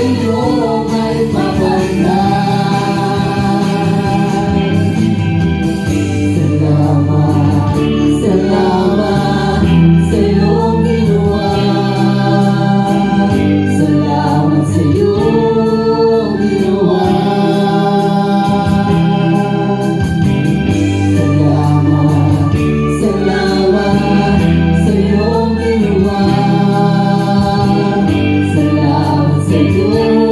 iyo may papantay. Salamat, salamat sa iyong ginawa. Salamat sa iyong ginawa. Salamat, salamat sa iyong ginawa. Salamat sa iyong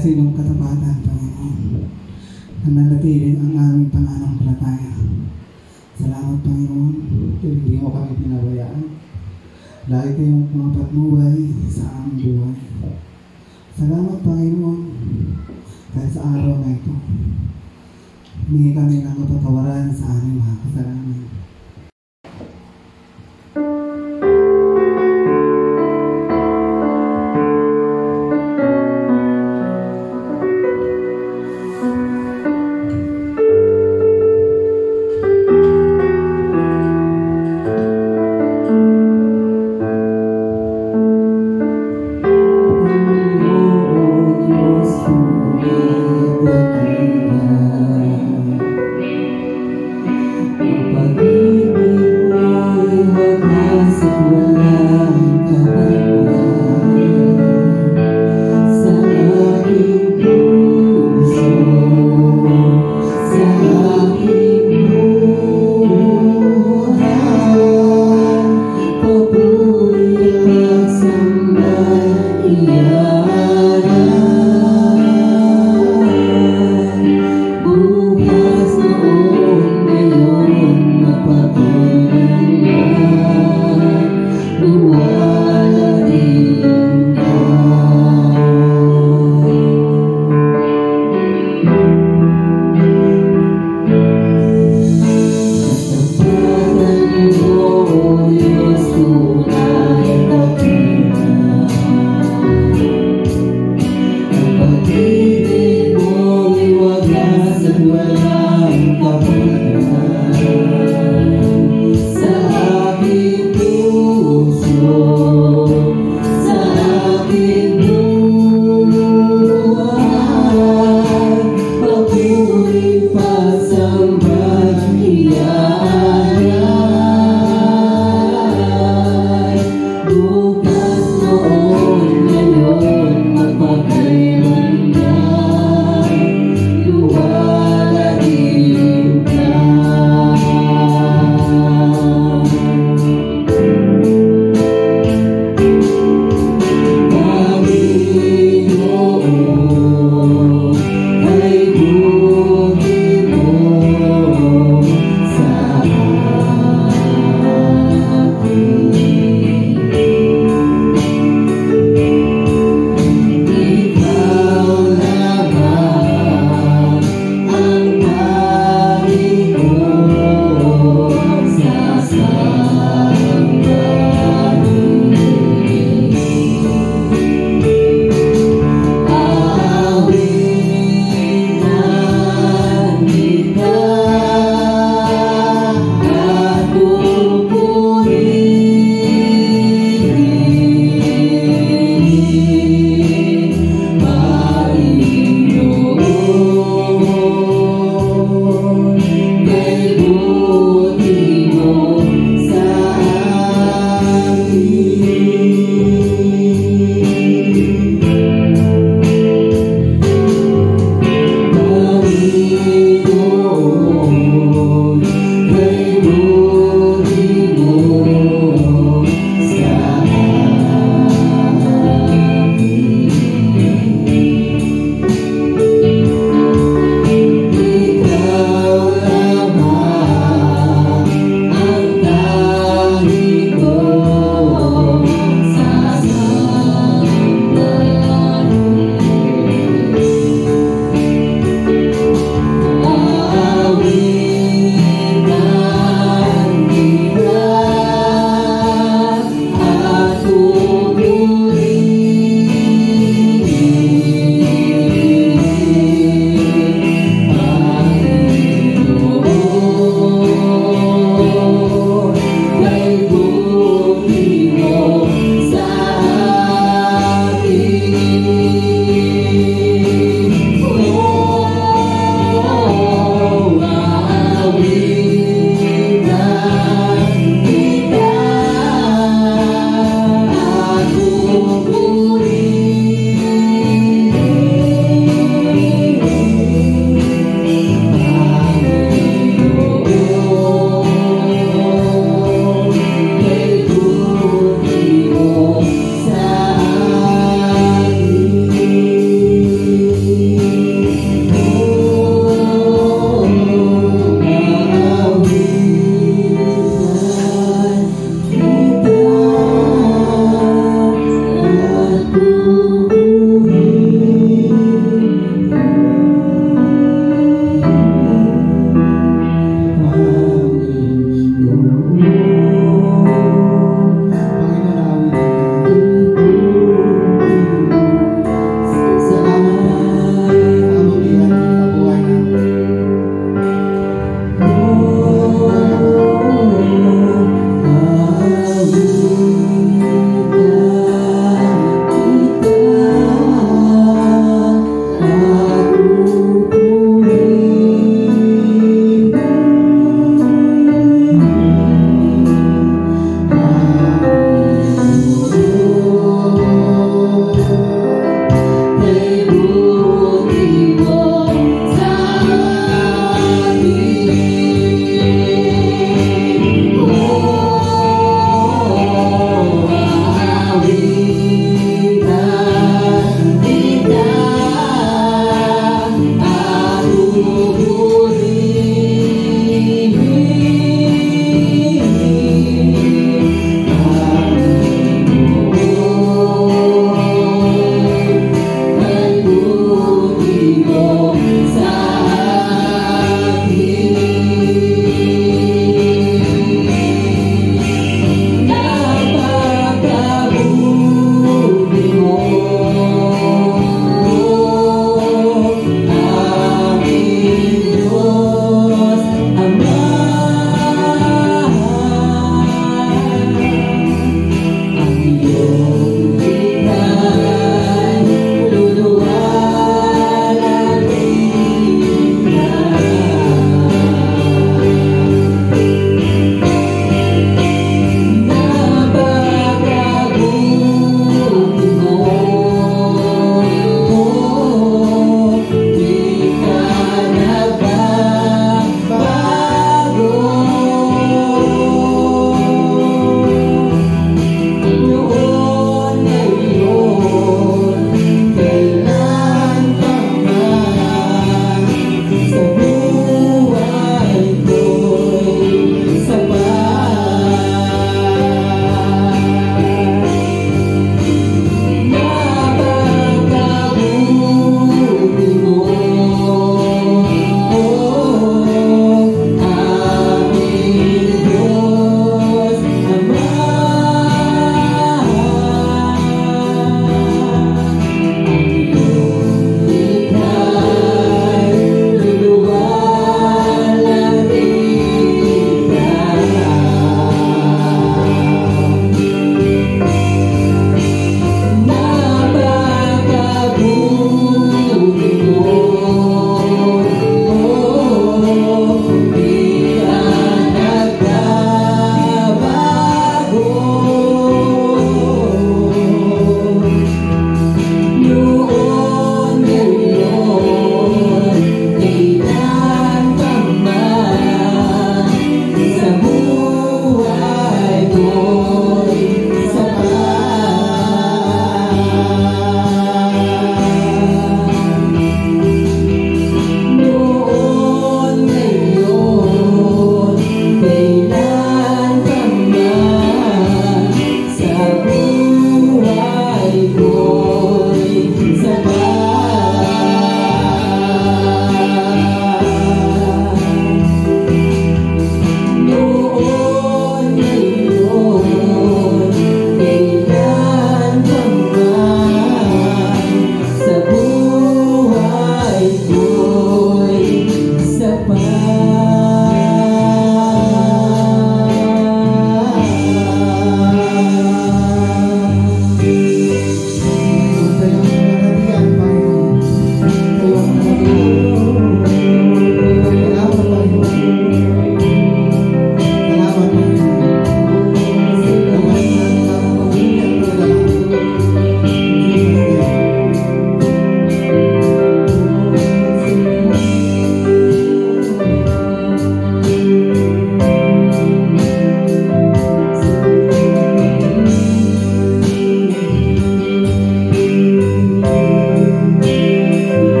sa inyong katapatan, Panginoon, na nanatiling ang aming pananampalataya. Salamat, Panginoon, dahil hindi mo kami pinabayaan. Lagi kayong pumapatnubay sa aming buhay. Salamat, Panginoon, dahil sa araw na ito, humingi kami ng kapatawaran sa aming mga kasalanan. Pag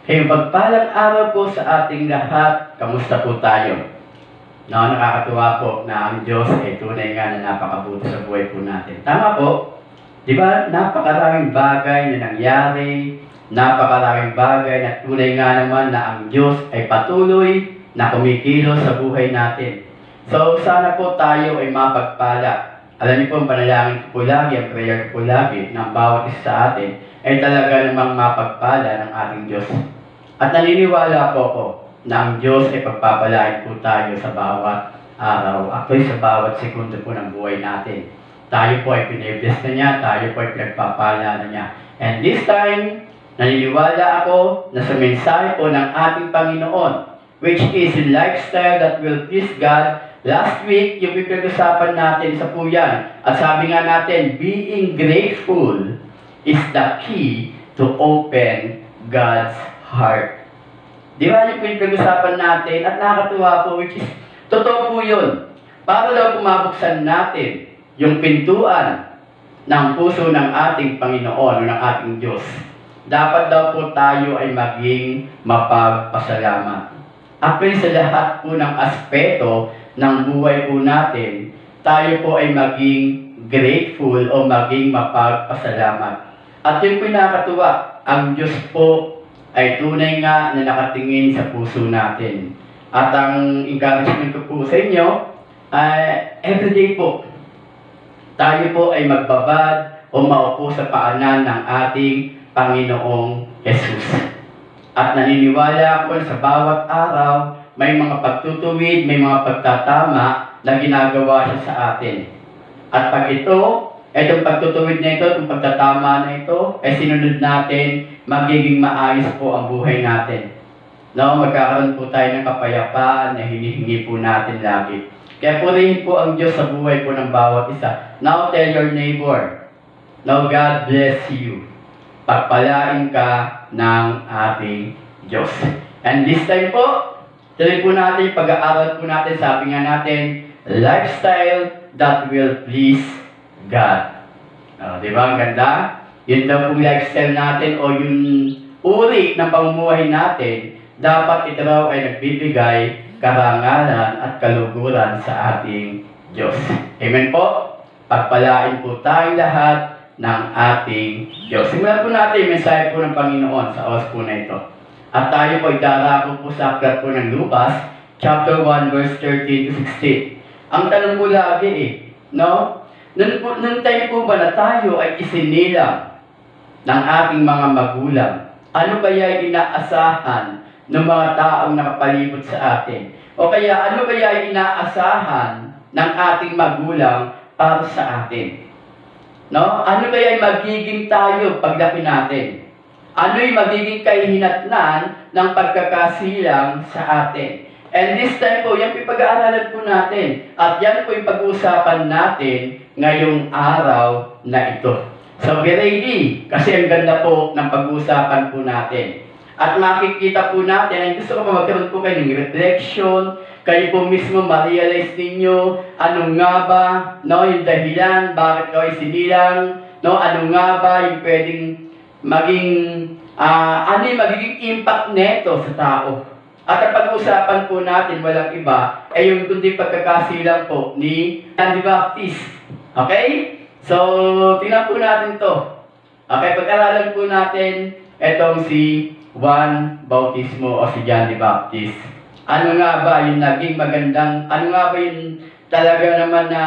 Kaya pagpalang araw po sa ating lahat, kamusta po tayo? No, nakakatuwa po na ang Diyos ay tunay nga na napakabuti sa buhay po natin. Tama po, di ba? Napakaraming bagay na nangyari, napakaraming bagay na tunay nga naman na ang Diyos ay patuloy na kumikilos sa buhay natin. So, sana po tayo ay mapagpala. Alam niyo po, ang panalangin ko po lagi, ang prayer ko po lagi, ng bawat isa sa atin, ay talaga namang mapagpala ng ating Diyos. At naniniwala po ako na ang Diyos ay pagpapalain po tayo sa bawat araw, actually sa bawat segundo po ng buhay natin. Tayo po ay pinibless na niya, tayo po ay pinagpapala na niya. And this time, naniniwala ako na sa mensahe po ng ating Panginoon, which is a lifestyle that will please God. Last week, yung pinag-usapan natin sa puyan. At sabi nga natin, being grateful is the key to open God's heart. Di ba yung pinag-usapan natin? At nakakatuwa po, which is, totoo po yun. Para daw kumabuksan natin yung pintuan ng puso ng ating Panginoon o ng ating Diyos, dapat daw po tayo ay maging mapagpasalamat. Actually, sa lahat po ng aspeto ng buhay po natin, tayo po ay maging grateful o maging mapagpasalamat. At yung pinakatuwa, ang Diyos po ay tunay nga na nakatingin sa puso natin. At ang encouragement ko po sa inyo, everyday po, tayo po ay magbabad o maupo sa paanan ng ating Panginoong Jesus. At naniniwala ako sa bawat araw, may mga pagtutuwid, may mga pagtatama na ginagawa siya sa atin. At pag itong pagtutuwid na ito, itong pagtatama na ito, ay sinunod natin, magiging maayos po ang buhay natin. No, magkakaroon po tayo ng kapayapaan na hinihingi po natin lagi. Kaya purihin po ang Diyos sa buhay po ng bawat isa. Now tell your neighbor, now God bless you. Pagpalain ka ng ating Diyos. And this time po, tuloy po natin, pag-aaral po natin, sabi nga natin, lifestyle that will please God. Di ba? Ang ganda? Yun daw pong lifestyle natin o yung uri ng pamumuhay natin, dapat ito raw ay nagbibigay karangalan at kaluguran sa ating Diyos. Amen po? Pagpalain po tayong lahat ng ating Diyos. Simulan po natin yung mensahe po ng Panginoon sa oras po na ito. At tayo po ay darako po sa aklat po ng Lucas, chapter 1, verse 13 to 16. Ang tanong po lagi no? Nung tayo po ba na tayo ay isinilang ng ating mga magulang, ano kaya inaasahan ng mga taong nakapalibot sa atin? O kaya ano kaya inaasahan ng ating magulang para sa atin? No? Ano kaya magiging tayo paglaki natin? Ano yung magiging kahihinatnan ng pagkakasilang sa atin? And this time po, yan po yung pag-aaralan po natin. At yan po yung pag-uusapan natin ngayong araw na ito. So be ready, kasi ang ganda po ng pag-uusapan po natin. At makikita po natin, ang gusto ko pa magkaroon po kayo ng reflection, kayo po mismo ma-realize ninyo, ano nga ba, no, yung dahilan, bakit kayo sinilang, no, ano nga ba yung pwedeng maging, ano yung magiging impact neto sa tao. At ang pag-uusapan po natin, walang iba, ay yung kundi pagkakasilang po ni John the Baptist. Okay? So, tingnan po natin to. Okay, pag-aralan po natin itong si Juan Bautismo o si John the Baptist. Ano nga ba yung naging magandang, ano nga ba yung talaga naman na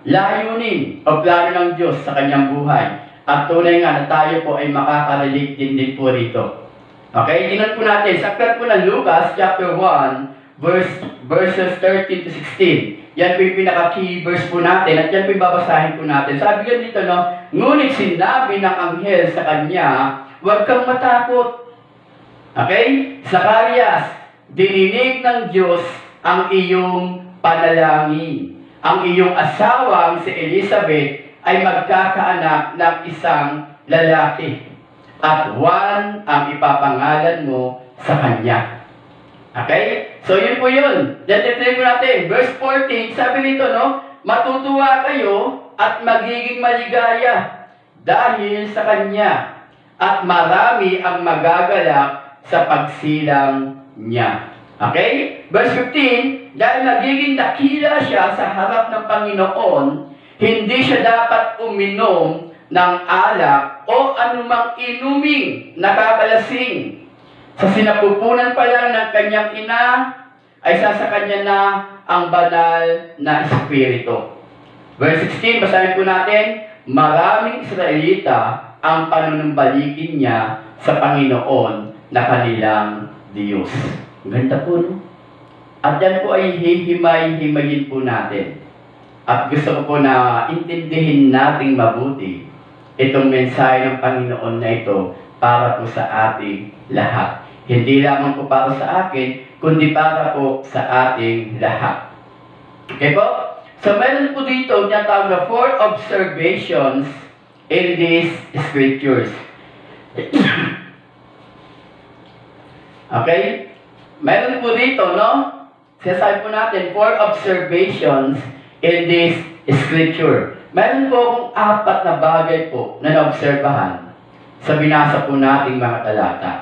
layunin o plano ng Diyos sa kanyang buhay. At tunay nga na tayo po ay makakarelate din po rito. Okay, tingnan po natin. Sa aklat po ng Lucas, chapter 1, verses 13 to 16. Yan po yung pinaka-key verse po natin at yan po yung babasahin po natin. Sabi yan dito, no, ngunit sinabi ng anghel sa kanya, huwag kang matakot. Okay? Zacarias, dininig ng Diyos ang iyong panalangin. Ang iyong asawang si Elizabeth ay magkakaanak ng isang lalaki. At Juan ang ipapangalan mo sa kanya. Okay? So yun po yun. Detitrip po natin. Verse 14, sabi nito, no? Matutuwa kayo at magiging maligaya dahil sa kanya. at marami ang magagalak sa pagsilang niya. Okay? Verse 15, dahil nagiging dakila siya sa harap ng Panginoon, hindi siya dapat uminom ng alak o anumang inuming nakakalasing. Sa sinapupunan pa lang ng kanyang ina, ay sa kanya na ang banal na espiritu. Verse 16, basahin po natin, maraming Israelita ang panunumbalikin niya sa Panginoon na kanilang Diyos. Ganda po, no? At yan po ay hihimay-himayin po natin. At gusto ko po na intindihin nating mabuti itong mensahe ng Panginoon na ito para po sa ating lahat. Hindi lamang po para sa akin, kundi para po sa ating lahat. Okay po? So meron po dito tinatawag na 4 observations in these scriptures. Okay? Meron po dito, no? Sasabi po natin, 4 observations in this scripture. Meron po akong 4 na bagay po na naobserbahan sa binasa po nating mga talata.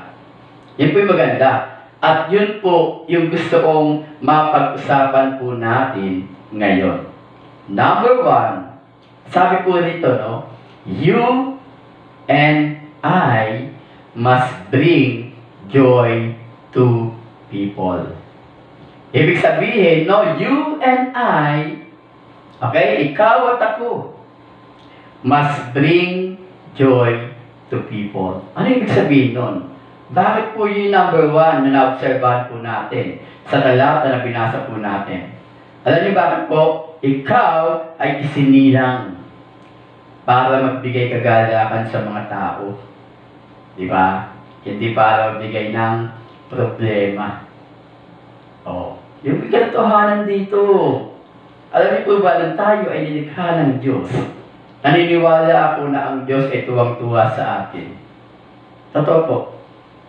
Yan po yung maganda. At yun po yung gusto kong mapag-usapan po natin ngayon. Number 1, sabi po rito, no? You and I must bring joy to people. Ibig sabihin, no, you and I, okay, ikaw at ako, must bring joy to people. Ano ibig sabihin nun? Bakit po yung number 1 na naobserbahan po natin sa talata na binasa po natin? Alam niyo bakit po? Ikaw ay isinilang para magbigay kagalakan sa mga tao. Di ba? Hindi para magbigay ng problema. Oh, yung katotohanan dito. Alam niyo po ba na tayo ay nilikha ng Diyos? Naniniwala ako na ang Diyos ay tuwang-tuwa sa atin. Totoo po.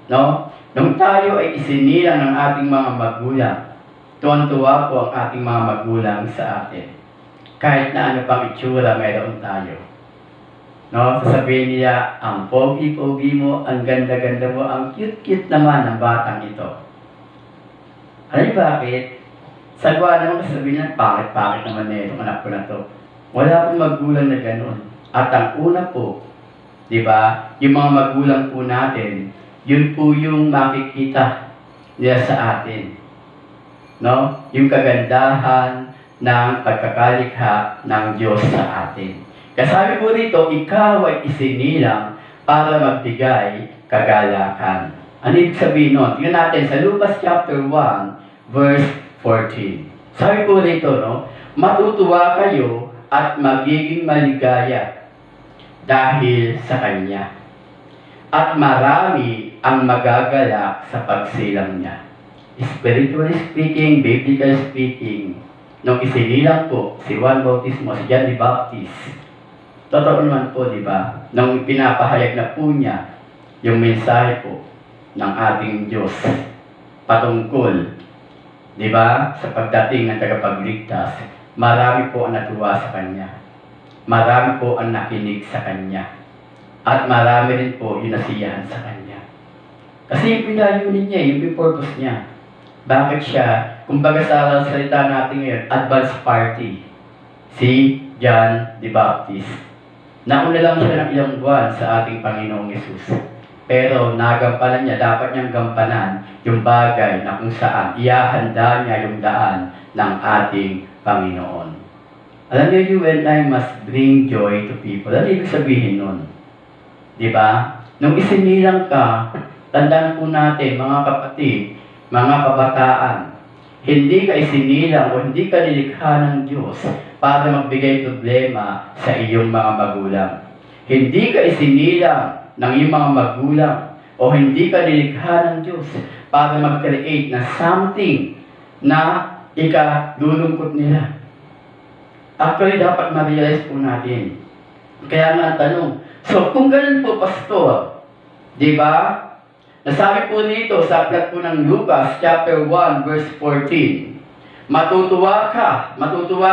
No? Nung tayo ay isinilang ng ating mga magulang, tuwang-tuwa po ang ating mga magulang sa atin. Kahit na ano pang itsura meron tayo. No? Sasabihin niya, ang pogi-pogi mo, ang ganda-ganda mo, ang cute-cute naman ng batang ito. Alam niyo bakit? Sagwa naman sasabihin niya, pangit-pangit naman na itong anak ko na to. Wala pong magulang na ganun. At ang una po, di ba, yung mga magulang po natin, yun po yung makikita niya sa atin. No? Yung kagandahan ng pagkakalikha ng Diyos sa atin. Kasabi po rito, ikaw ay isinilang para magbigay kagalakan. Ano ibig sabihin nun? Tingnan natin sa Lucas chapter 1, verse 14. Sabi po rito, no? Matutuwa kayo at magiging maligaya dahil sa Kanya. At marami ang magagalak sa pagsilang niya. Spiritually speaking, biblically speaking, nung isinilang po si Juan Bautismo, si John the Baptist, totoo naman po, di ba? Nung pinapahayag na po niya yung mensahe po ng ating Diyos patungkol, di ba, sa pagdating ng tagapagligtas, marami po ang natuwa sa Kanya. Marami po ang nakinig sa Kanya. At marami rin po yung nasiyahan sa Kanya. Kasi yung pinayunin niya, yung purpose niya. Bakit siya, kumbaga sa salita natin ngayon, advance party, si John the Baptist. Nauna lang siya ng ilang buwan sa ating Panginoong Yesus. Pero nagampanan niya, dapat niyang gampanan yung bagay na kung saan iahanda niya yung daan ng ating Panginoon. Alam niyo, you and I must bring joy to people. Ano ibig sabihin nun? Diba? Nung isinilang ka, tandaan po natin, mga kapatid, mga kabataan, hindi ka isinilang o hindi ka nilikha ng Diyos para magbigay problema sa iyong mga magulang. Hindi ka isinilang ng iyong mga magulang o hindi ka nilikha ng Diyos para mag-create na something na ikalulungkot nila. Actually, dapat ma-realize po natin. Kaya nga ang tanong, so kung ganun po, Pastor, di ba? Nasabi po dito sa aklat po ng Lucas, chapter 1, verse 14, matutuwa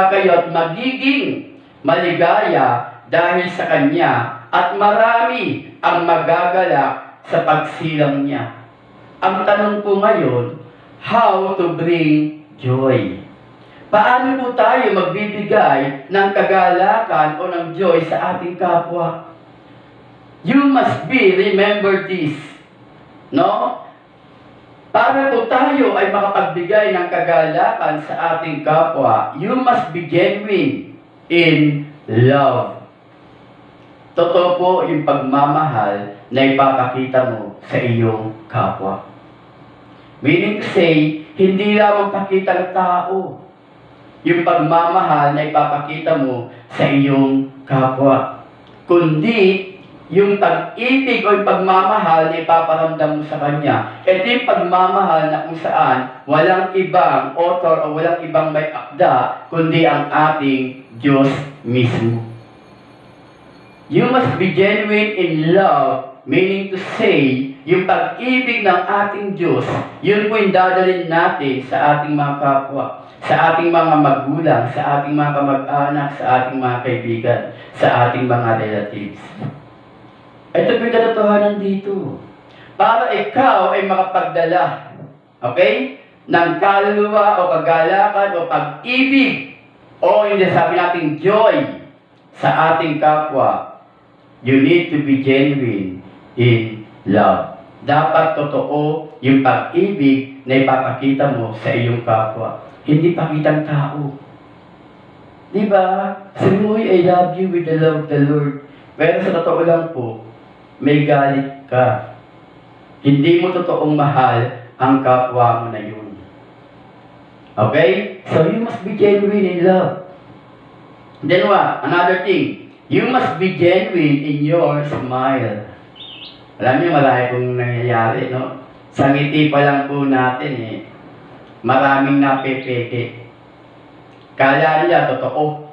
kayo at magiging maligaya dahil sa Kanya at marami ang magagalak sa pagsilang niya. Ang tanong po ngayon, how to bring joy? Paano po tayo magbibigay ng kagalakan o ng joy sa ating kapwa? You must remember this. No? Para po tayo ay makapagbigay ng kagalakan sa ating kapwa, you must be genuine in love. Totoo po yung pagmamahal na ipapakita mo sa iyong kapwa. Meaning to say, hindi lamang pakita ng tao yung pagmamahal na ipapakita mo sa iyong kapwa, kundi yung pag-ibig o yung pagmamahal na ipaparamdam mo sa kanya. Ito yung pagmamahal na kung saan walang ibang author o walang ibang may akda, kundi ang ating Diyos mismo. You must be genuine in love, meaning to say, yung pag-ibig ng ating Diyos, yun po yung dadalhin natin sa ating mga kapwa, sa ating mga magulang, sa ating mga kamag-anak, sa ating mga kaibigan, sa ating mga relatives. Ito po yung katotohanan dito. Para ikaw ay makapagdala, okay, ng kaluluwa o kagalakan o pag-ibig o yung sabi nating joy sa ating kapwa, you need to be genuine in love. Dapat totoo yung pag-ibig na ipapakita mo sa iyong kapwa. Hindi pakitang tao. Diba? Sabi mo, I love you with the love of the Lord. Pero sa totoo lang po, may galit ka. Hindi mo totoong mahal ang kapwa mo na yun. Okay? So you must be genuine in love. Then what? Another thing. You must be genuine in your smile. Alam niyo, marami pong nangyayari, no? Sa ngiti pa lang po natin, maraming napepeke. Kala nila totoo.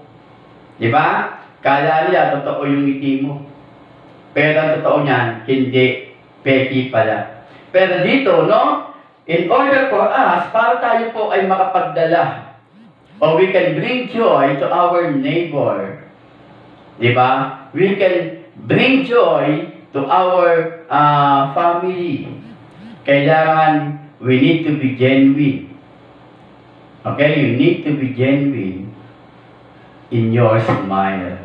Di ba? Kala nila totoo yung ngiti mo. Pero ang totoo niyan, hindi. Peki pala. Pero dito, no? In order for us, para tayo po ay makapagdala, or we can bring joy to our neighbor. Diba? We can bring joy to our family. Kailangan, we need to be genuine. Okay? You need to be genuine in your smile.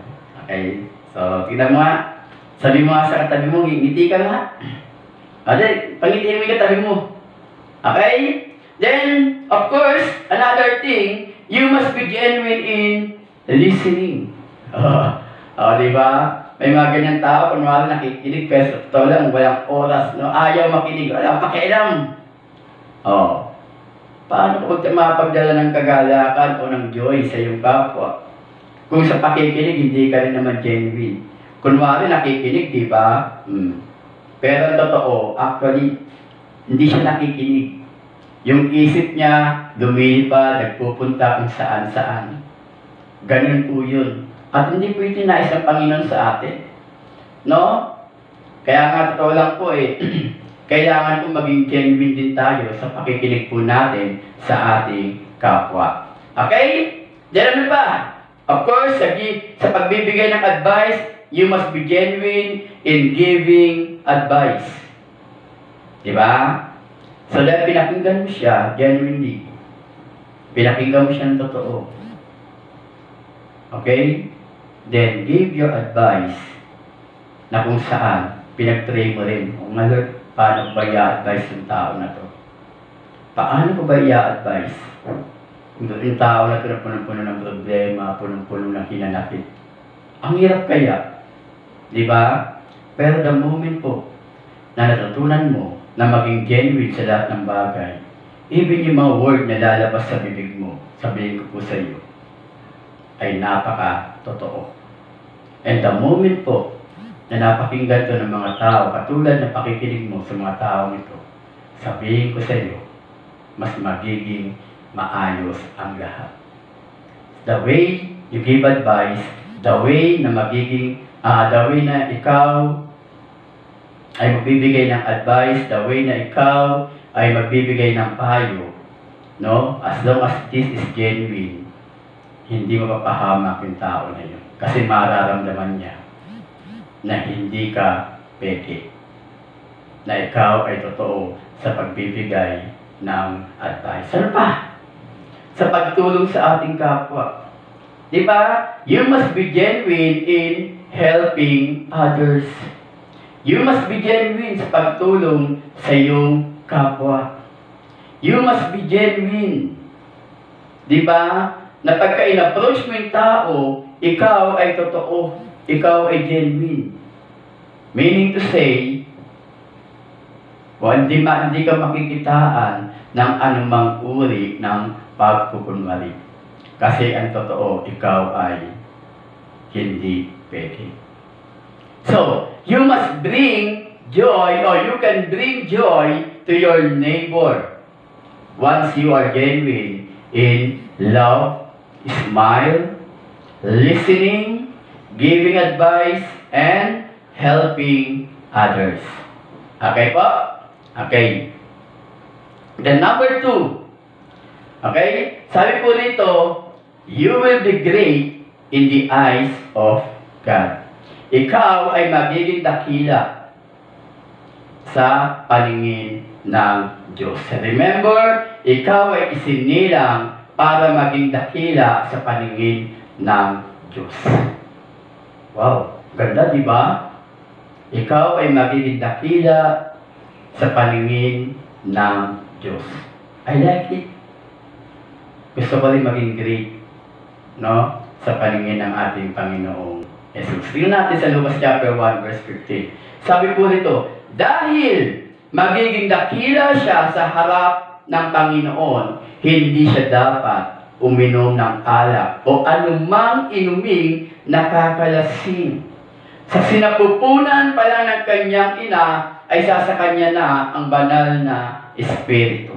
Okay? So, tignan mo nga. Sabi mo nga sa katabi mo, ngiti ka nga. Ate, pangitiin mo yung katabi mo. Okay? Then, of course, another thing, you must be genuine in listening. Diba? May mga ganyan tao, kung wala nakikinig, pero totoo lang, walang oras, no? Ayaw makinig, walang pakialam. Paano kung mapagdala ng kagalakan o ng joy sa iyong kapwa? Kung sa pakikinig, hindi ka rin naman genuine. Kunwari nakikinig, di ba? Pero ang totoo, actually, hindi siya nakikinig. Yung isip niya, lumilipad, nagpupunta kung saan-saan. Ganun po yun. At hindi po yung tinais ng Panginoon sa atin. No? Kaya nga, totoo lang po kailangan po maging genuine din tayo sa pakikinig po natin sa ating kapwa. Okay? Diyan naman ba? Of course, sa pagbibigay ng advice, you must be genuine in giving advice. Diba? So, dahil pinakinggan mo siya, genuinely. Pinakinggan mo siya ng totoo. Okay? Then, give your advice na kung saan pinag-try mo rin. O nga, Lord, paano ba i-advise yung tao na to? Paano ko ba i-advise? Yung tao na to na punong-puno ng problema, punong-puno ng hinanakit. Ang hirap kaya. Diba? Pero the moment po na natutunan mo na maging genuine sa lahat ng bagay, even yung mga word na lalabas sa bibig mo, sabihin ko po sa iyo, ay napaka-totoo. And the moment po na napakinggan to ng mga tao, katulad na pakikinig mo sa mga tao nito, sabihin ko sa iyo, mas magiging maayos ang lahat. The way you give advice, the way na magiging, the way na ikaw ay magbibigay ng advice, the way na ikaw ay magbibigay ng payo, no? As long as this is genuine, hindi mo mapahamak yung tao na yun. Kasi mararamdaman niya na hindi ka peke. Na ikaw ay totoo sa pagbibigay ng advice. Ano pa? Sa pagtulong sa ating kapwa. Di ba? You must be genuine in helping others. You must be genuine sa pagtulong sa iyong kapwa. You must be genuine. Di ba? Na pagka in-approach mo yung tao, ikaw ay totoo. Ikaw ay genuine. Meaning to say, hindi ka makikitaan ng anumang uri ng pagkukunwari. Kasi ang totoo, ikaw ay hindi peke. So, you must bring joy, or you can bring joy to your neighbor once you are genuine in love, smile, listening, giving advice, and helping others. Okay po? Okay. Then number 2. Okay? Sabi po rito, you will be great in the eyes of God. Ikaw ay magiging dakila sa paningin ng Diyos. Remember, ikaw ay isinilang para maging dakila sa paningin ng Diyos. Wow, ganda, di ba? Ikaw ay magiging dakila sa paningin ng Diyos. I like it. Gusto ko rin maging great, no? Sa paningin ng ating Panginoong Jesus. Tingnan natin sa Lucas chapter 1, verse 15. Sabi po rito, dahil magiging dakila siya sa harap ng Panginoon, hindi siya dapat uminom ng alak o anumang inuming nakakalasing. Sa sinapupunan pa lang ng kanyang ina, ay sa kanya na ang banal na Espiritu.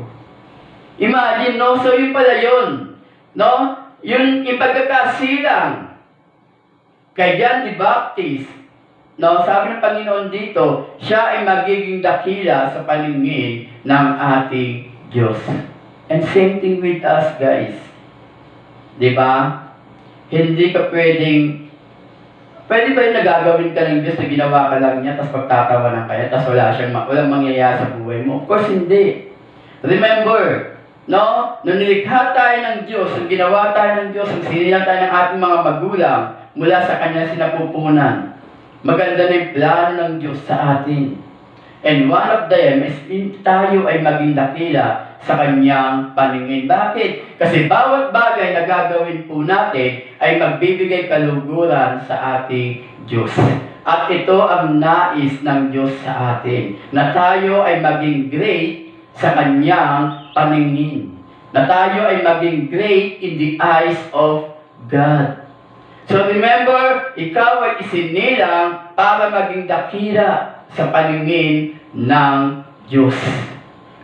Imagine, no? So, yun pala yun. No? Yung pagkakasilang kay John the Baptist, no? Sabi ng Panginoon dito, siya ay magiging dakila sa paningin ng ating Diyos. And same thing with us, guys. Diba? Hindi ka pwede ba yung nagagawin ka ng Diyos na ginawa ka lang niya, tapos pagtatawanan ka niya, tapos walang mangyayari sa buhay mo? Of course, hindi. Remember, no? Nung nilikha tayo ng Diyos, nung ginawa tayo ng Diyos, nung sinilang tayo ng ating mga magulang, mula sa kanya sinapupunan. Maganda na yung plano ng Diyos sa atin. And one of them is tayo ay maging dakila sa kanyang paningin. Bakit? Kasi bawat bagay na gagawin po natin ay magbibigay kaluguran sa ating Diyos. At ito ang nais ng Diyos sa atin, na tayo ay maging great sa kanyang paningin. Na tayo ay maging great in the eyes of God. So remember, ikaw ay isinilang para maging dakila sa paningin ng Diyos.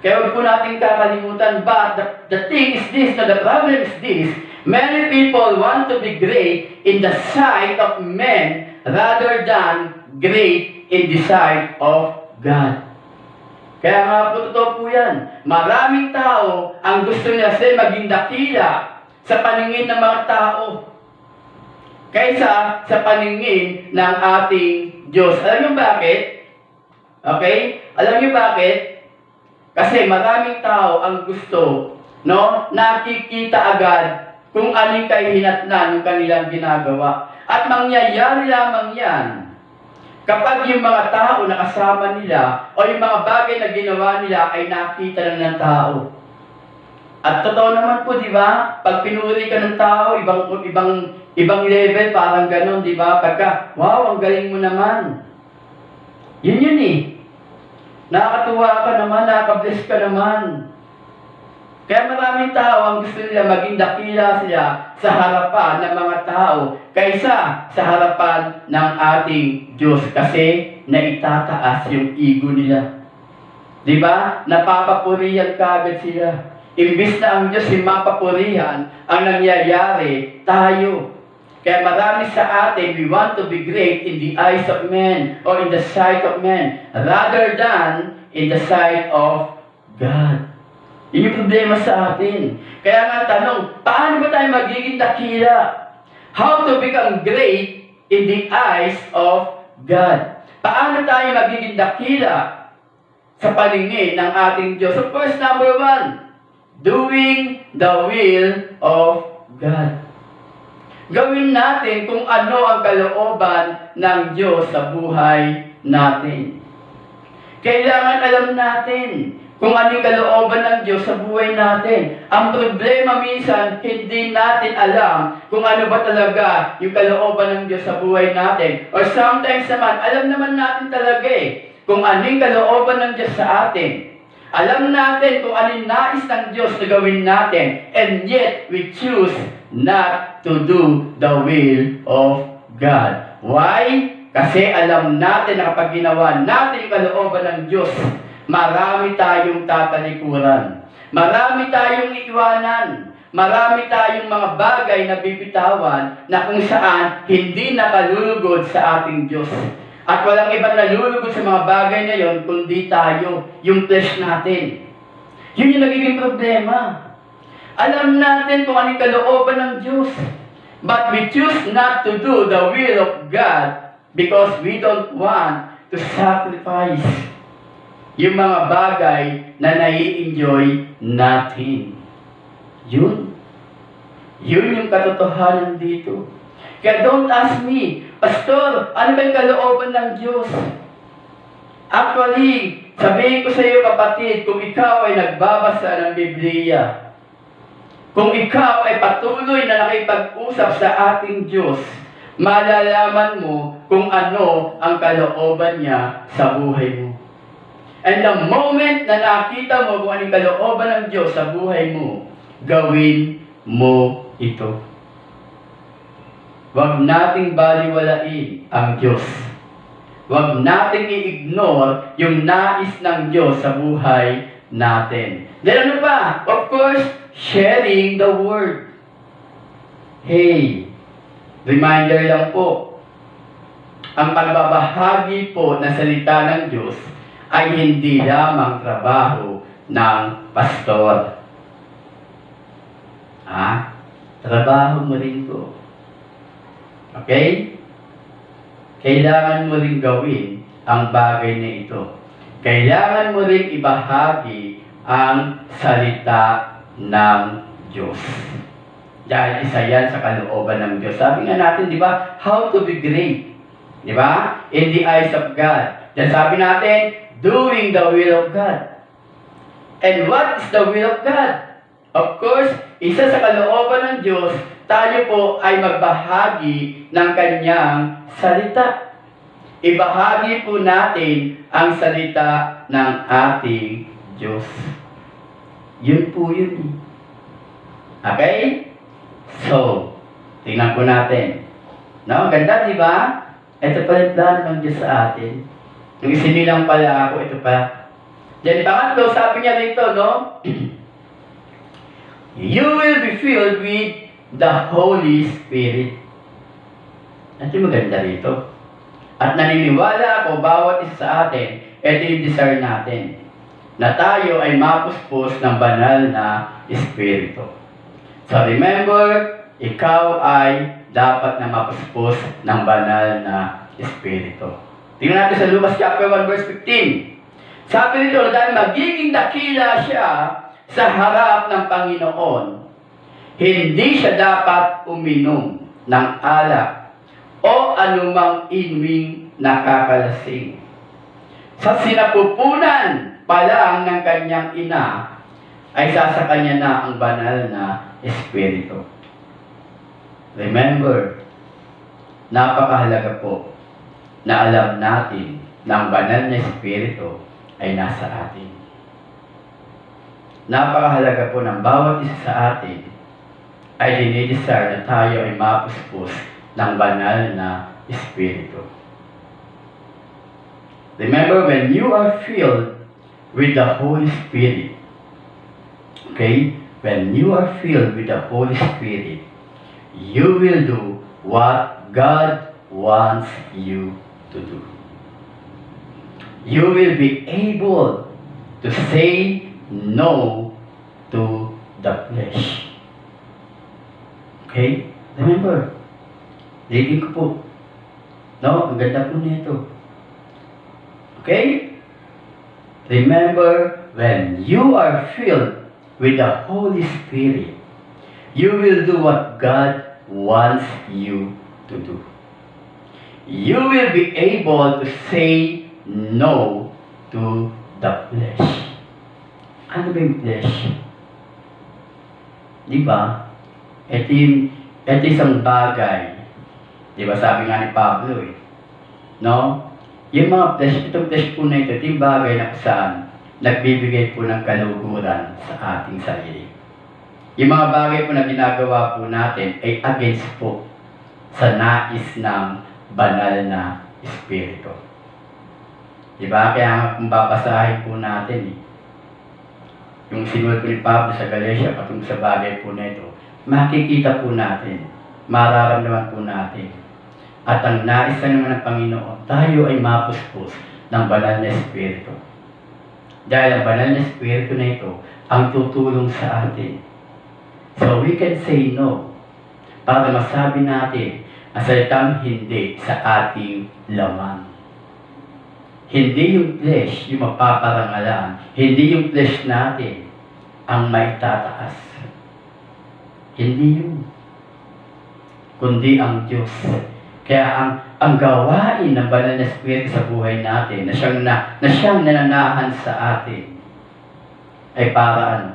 Kaya huwag po natin kakalimutan, but the thing is this, the problem is this, many people want to be great in the sight of men rather than great in the sight of God. Kaya nga po, totoo po yan. Maraming tao ang gusto niya maging dakila sa paningin ng mga tao kaysa sa paningin ng ating Diyos. Alam niyo bakit? Okay? Alam niyo bakit? Kasi maraming tao ang gusto, no? Nakikita agad kung anong kahihinatnan ng kanilang ginagawa. At mangyayari lamang yan kapag yung mga tao na kasama nila o yung mga bagay na ginawa nila ay nakita na ng tao. At totoo naman po, di ba? Pag pinuri ka ng tao, ibang level, parang ganon, di ba? Pagka, wow, ang galing mo naman. Yun eh. Nakakatuwa ka naman, nakaka-bless ka naman. Kaya maraming tao ang gusto nila maging dakila sila sa harapan ng mga tao kaysa sa harapan ng ating Diyos, kasi naitataas yung ego nila. Diba? Napapapurihan kagad sila. Imbis na ang Diyos yung mapapurihan, ang nangyayari tayo. Kaya marami sa atin, we want to be great in the eyes of men or in the sight of men rather than in the sight of God. Yun yung problema sa atin. Kaya nga tanong, paano ba tayo magiging dakila? How to become great in the eyes of God. Paano tayo magiging dakila sa paningin ng ating Diyos? Of course, number one, doing the will of God. Gawin natin kung ano ang kalooban ng Diyos sa buhay natin. Kailangan alam natin kung ano yung kalooban ng Diyos sa buhay natin. Ang problema minsan, hindi natin alam kung ano ba talaga yung kalooban ng Diyos sa buhay natin. Or sometimes naman, alam naman natin talaga kung ano yung kalooban ng Diyos sa atin. Alam natin kung ano yung nais ng Diyos na gawin natin. And yet, we choose not to do the will of God. Why? Kasi alam natin na kapag ginawa natin yung kalooban ng Diyos, marami tayong tatalikuran. Marami tayong iiwanan. Marami tayong mga bagay na bibitawan na kung saan hindi nakalulugod sa ating Diyos. At walang ibang nalulugod sa mga bagay na yon kundi tayo, yung flesh natin. Yun yung nagiging problema. Alam natin kung anong kalooban ng Diyos. But we choose not to do the will of God because we don't want to sacrifice yung mga bagay na nai-enjoy natin. Yun yung katotohanan dito. Kaya don't ask me, Pastor, ano ba yung kalooban ng Diyos? Actually, sabihin ko sa iyo kapatid, kung ikaw ay nagbabasa ng Biblia, kung ikaw ay patuloy na nakipag-usap sa ating Diyos, malalaman mo kung ano ang kalooban niya sa buhay mo. And the moment na nakita mo kung anong kalooban ng Diyos sa buhay mo, gawin mo ito. Huwag nating baliwalain ang Diyos. Huwag nating i-ignore yung nais ng Diyos sa buhay natin. Then ano pa? Of course, sharing the Word. Hey, reminder lang po, ang pagbabahagi po ng salita ng Diyos ay hindi lamang trabaho ng pastor. Trabaho mo rin po. Okay? Kailangan mo rin gawin ang bagay na ito. Kailangan mo rin ibahagi ang salita ng Diyos. Dahil isa yan sa kalooban ng Diyos. Sabi nga natin, di ba, how to be great. Di ba? In the eyes of God. Then sabi natin, doing the will of God. And what is the will of God? Of course, isa sa kalooban ng Diyos, tayo po ay magbahagi ng Kanyang salita. Ibahagi po natin ang salita ng ating Diyos. Yun po yun. Okay? So, tingnan po natin. No? Ganda, di ba? Ito pala yung plano ng Diyos sa atin. Nung isinilang pala ako, ito pa. Then, pangatlo, sabi niya dito, no? You will be filled with the Holy Spirit. Ito yung maganda rito. At naniniwala ako, bawat isa sa atin, ito yung desire natin, na tayo ay mapuspos ng banal na Espiritu. So remember, ikaw ay dapat na mapuspos ng banal na Espiritu. Tingnan natin sa Lucas chapter 1 verse 15. Sabi nito, dahil magiging dakila siya sa harap ng Panginoon, hindi siya dapat uminom ng alak o anumang inuwing nakakalasing. Sa sinapupunan pa lang ng kanyang ina, ay sasa kanya na ang banal na Espiritu. Remember, napakahalaga po na alam natin na ang banal na Espiritu ay nasa atin. Napakahalaga po ng bawat isa sa atin ay dinidesire na tayo ay mapuspos ng banal na Espiritu. Remember, when you are filled with the Holy Spirit, okay? When you are filled with the Holy Spirit, you will do what God wants you to do. You will be able to say no to the flesh. Okay? Remember, reading ko po. No? Ang ganda po nito. Okay? Remember, when you are filled with the Holy Spirit, you will do what God wants you to do. You will be able to say no to the flesh. Ano ba yung flesh? Di ba? Ito isang bagay. Di ba sabi nga ni Pablo eh. No? Yung mga flesh, itong flesh po na ito yung bagay na saan nagbibigay po ng kaluguran sa ating sarili. Yung mga bagay po na ginagawa po natin ay against po sa nais ng banal na Espiritu. Diba? Kaya nga kung babasahin po natin yung sinulat po ni Pablo sa Galatia patungkol sa bagay po na ito, makikita po natin, mararamdaman po natin. At ang nais na naman ng Panginoon, tayo ay mapuspos ng banal na Espiritu. Dahil ang banal na Espiritu na ito ang tutulong sa atin. So we can say no para masabi natin ang salitang hindi sa ating laman. Hindi yung flesh yung mapaparangalan. Hindi yung flesh natin ang maitataas. Hindi yun. Kundi ang Diyos. Kaya ang gawain ng banal na Espiritu sa buhay natin na siyang nananahan sa atin ay para ano?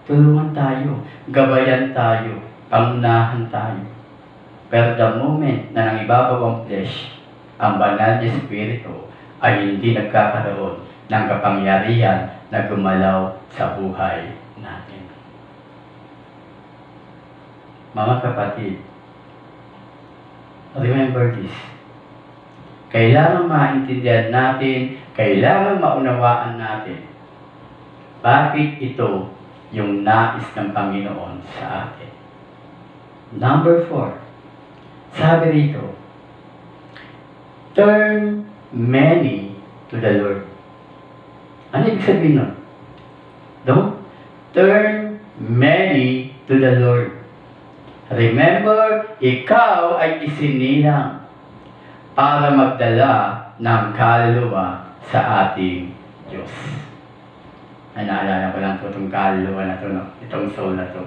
Tulungan tayo, gabayan tayo, pangunahan tayo. Pero the moment na nangibabaw ang flesh, ang banal na Espiritu ay hindi nagkakaroon ng kapangyarihan na gumalaw sa buhay natin. Mga kapatid, remember this. Kailangan maintindihan natin, kailangan maunawaan natin bakit ito yung nais ng Panginoon sa atin. Number 4, sabi rito, turn many to the Lord. Ano ibig sabihin nun? No? Turn many to the Lord. Remember, ikaw ay isinilang para magdala ng kaluluwa sa ating Diyos. Ay, naalala ko lang po itong kaluluwa na ito, no? Itong soul na ito.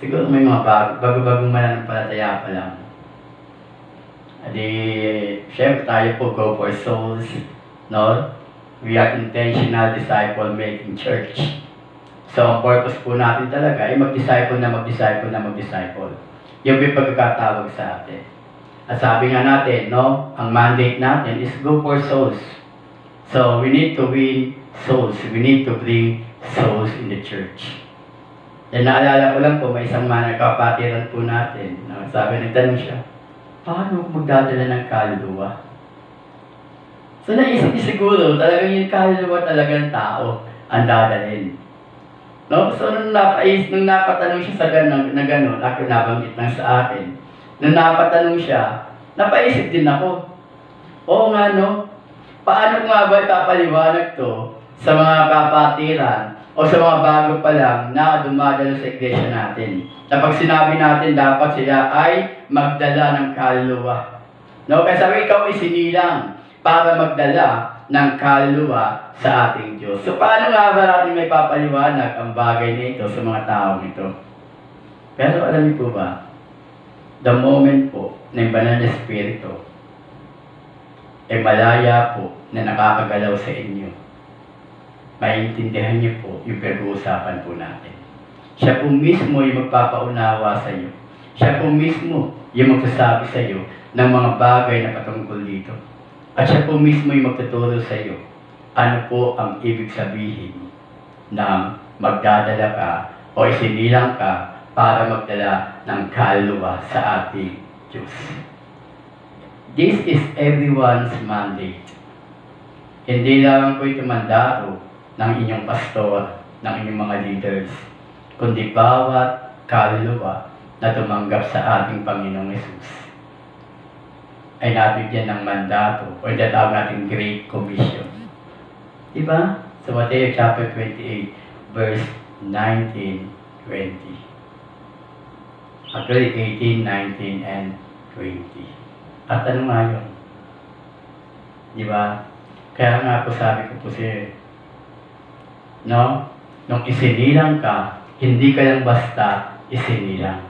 Siguro may mga bago-bagong mananampalataya pa lang. Siyempre tayo po, go for souls, no? We are intentional disciple-making church. So, ang purpose po natin talaga ay mag-disciple na mag-disciple na mag-disciple. Yung may pagkakatawag sa atin. At sabi nga natin, no? Ang mandate natin is go for souls. So, we need to win souls. We need to bring souls in the church. Then naalala ko lang po, may isang managkapatiran po natin. No? Sabi, nagtanong siya, paano magdadala ng kaluluwa? So naisip niya siguro, talagang yung kaluluwa talagang tao ang dadalhin. No? So nung napatanong siya sa gano'n, ako nabanggit lang sa akin, nung napatanong siya, napaisip din ako, oo nga no, paano nga ba ipapaliwanag to sa mga kapatiran o sa mga bago pa lang na dumadalo sa iglesia natin? Na pag sinabi natin dapat sila ay magdala ng kaluluwa. No? Kaya sabi, ikaw ay sinilang para magdala ng kaluluwa sa ating Diyos. So paano nga ba natin may papaliwanag ang bagay nito sa mga taong ito? Pero alam niyo po ba, the moment po na yung banal na Espiritu ay malaya po na nakakagalaw sa inyo, maintindihan niyo po yung pag-uusapan po natin. Siya po mismo yung magpapaunawa sa iyo. Siya po mismo yung magsasabi sa iyo ng mga bagay na patungkol dito. At siya po mismo yung magtuturo sa iyo ano po ang ibig sabihin ng magdadala ka o isinilang ka para magdala ng kaluluwa sa ating Diyos. This is everyone's mandate. Hindi lang po ito mandato ng inyong pastor, ng inyong mga leaders, kundi bawat kaluluwa na tumanggap sa ating Panginoong Yesus ay nabigyan ng mandato o tinatawag natin Great Commission. Diba? Sa Mateo chapter 28, verse 19, 20. Actually, 18, 19, and 20. At ano nga yun? Di ba? Kaya nga po sabi ko po no? Nung isinilang ka, hindi ka lang basta isinilang.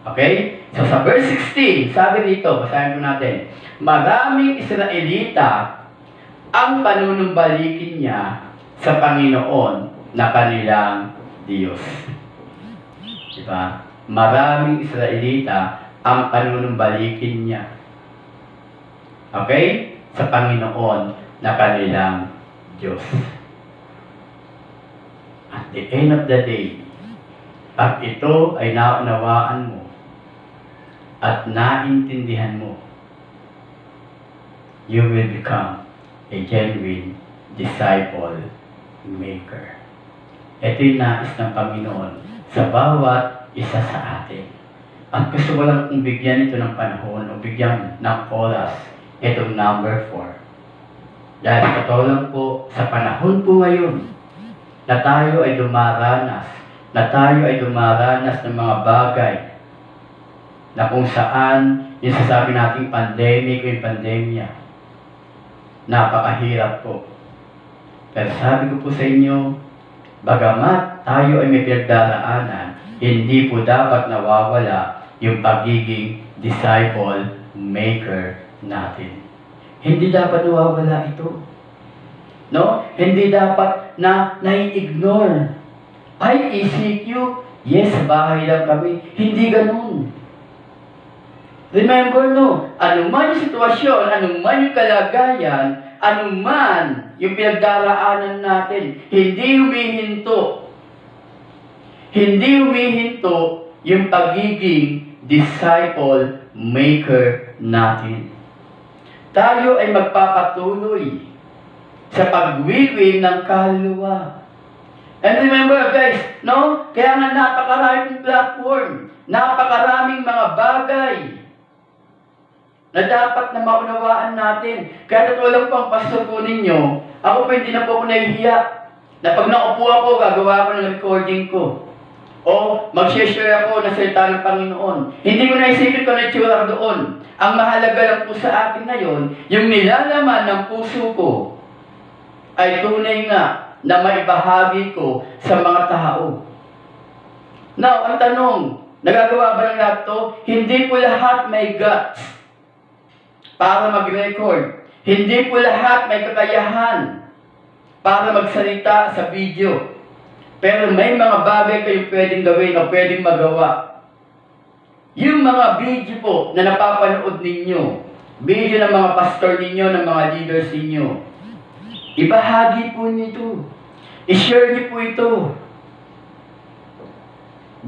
Okay? So sa verse 16, sabi dito, basahin po natin, maraming Israelita ang panunumbalikin niya sa Panginoon na kanilang Diyos. Diba? Maraming Israelita ang panunumbalikin niya. Okay? Sa Panginoon na kanilang Diyos. At the end of the day, pag ito ay naunawaan mo at naintindihan mo, you will become a genuine disciple maker. Ito yung nais ng Panginoon sa bawat isa sa atin. At gusto ko lang kung bigyan ito ng panahon o bigyan ng oras itong number 4. Dahil totoo lang po, sa panahon po ngayon na tayo ay dumaranas ng mga bagay na kung saan yung sasabi nating pandemic o yung pandemya, napakahirap po. Pero sabi ko po sa inyo, bagamat tayo ay may pinagdaraanan, hindi po dapat nawawala yung pagiging disciple maker natin. Hindi dapat nawawala ito. No? Hindi dapat na nai-ignore. Ay, ECQ, yes, bahay lang kami. Hindi ganun. Remember, no? Anuman yung sitwasyon, anuman yung kalagayan, anuman yung pinagdaraanan natin, hindi humihinto. Hindi humihinto yung pagiging disciple maker natin. Tayo ay magpapatuloy sa pagwiwin ng kaluluwa. And remember guys, no? Kaya nga napakaraming platform, napakaraming mga bagay na dapat na maunawaan natin. Kaya totoo lang po ang pastor po ninyo, ako po hindi na po ako nahihiya na pag naupo ako, gagawa ko ng recording ko. O mag-share ako ng salita ng Panginoon. Hindi ko naisipin ko na itsura doon. Ang mahalaga lang po sa akin ngayon, yung nilalaman ng puso ko ay tunay nga na maibahagi ko sa mga tao. Now, ang tanong, nagagawa ba ng lahat to? Hindi po lahat may guts para mag-record. Hindi po lahat may kakayahan para magsalita sa video. Pero may mga bagay kayong pwedeng gawin o pwedeng magawa. Yung mga video po na napapanood ninyo, video ng mga pastor ninyo, ng mga leaders ninyo, ibahagi po nito. I-share niyo po ito.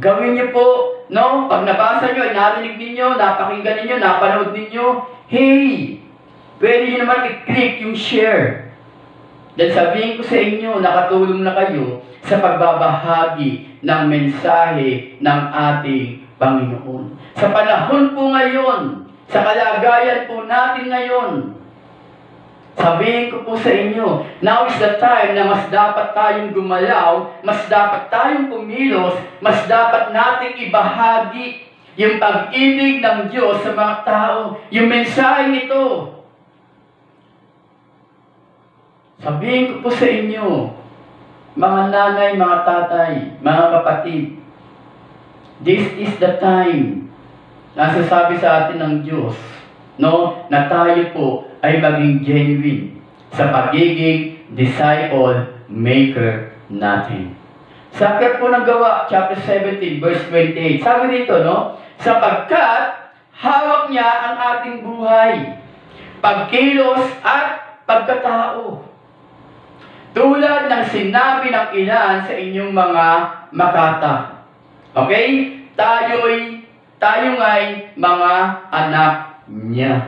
Gawin niyo po, no? Pag nabasa niyo, narinig ninyo, napakinggan ninyo, napanood ninyo, hey, pwede niyo naman i-click yung share. Dahil sabihin ko sa inyo, nakatulong na kayo sa pagbabahagi ng mensahe ng ating Panginoon. Sa panahon po ngayon, sa kalagayan po natin ngayon, sabihin ko po sa inyo, now is the time na mas dapat tayong gumalaw, mas dapat tayong kumilos, mas dapat nating ibahagi yung pag-ibig ng Diyos sa mga tao, yung mensahe nito. Sabihin ko po sa inyo, mga nanay, mga tatay, mga kapatid, this is the time na sasabi sa atin ng Diyos, no, na tayo po ay maging genuine sa pagiging disciple maker natin. Sa aklat po ng Gawa, chapter 17, verse 28, sabi dito, no, sapagkat hawak niya ang ating buhay, pagkilos at pagkatao. Tulad ng sinabi ng ilan sa inyong mga makata. Okay? Tayo ay mga anak niya.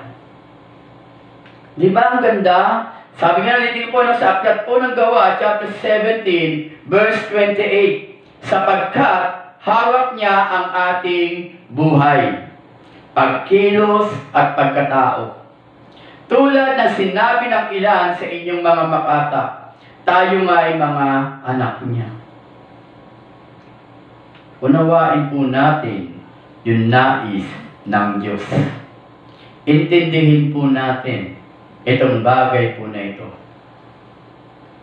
Di ba ang ganda? Sabi nga natin po sa aklat po ng Gawa, chapter 17, verse 28. Sapagkat hawak niya ang ating buhay, pagkilos at pagkatao. Tulad ng sinabi ng ilan sa inyong mga makata, tayo nga ay mga anak niya. Unawain po natin yung nais ng Diyos. intindihin po natin itong bagay po na ito.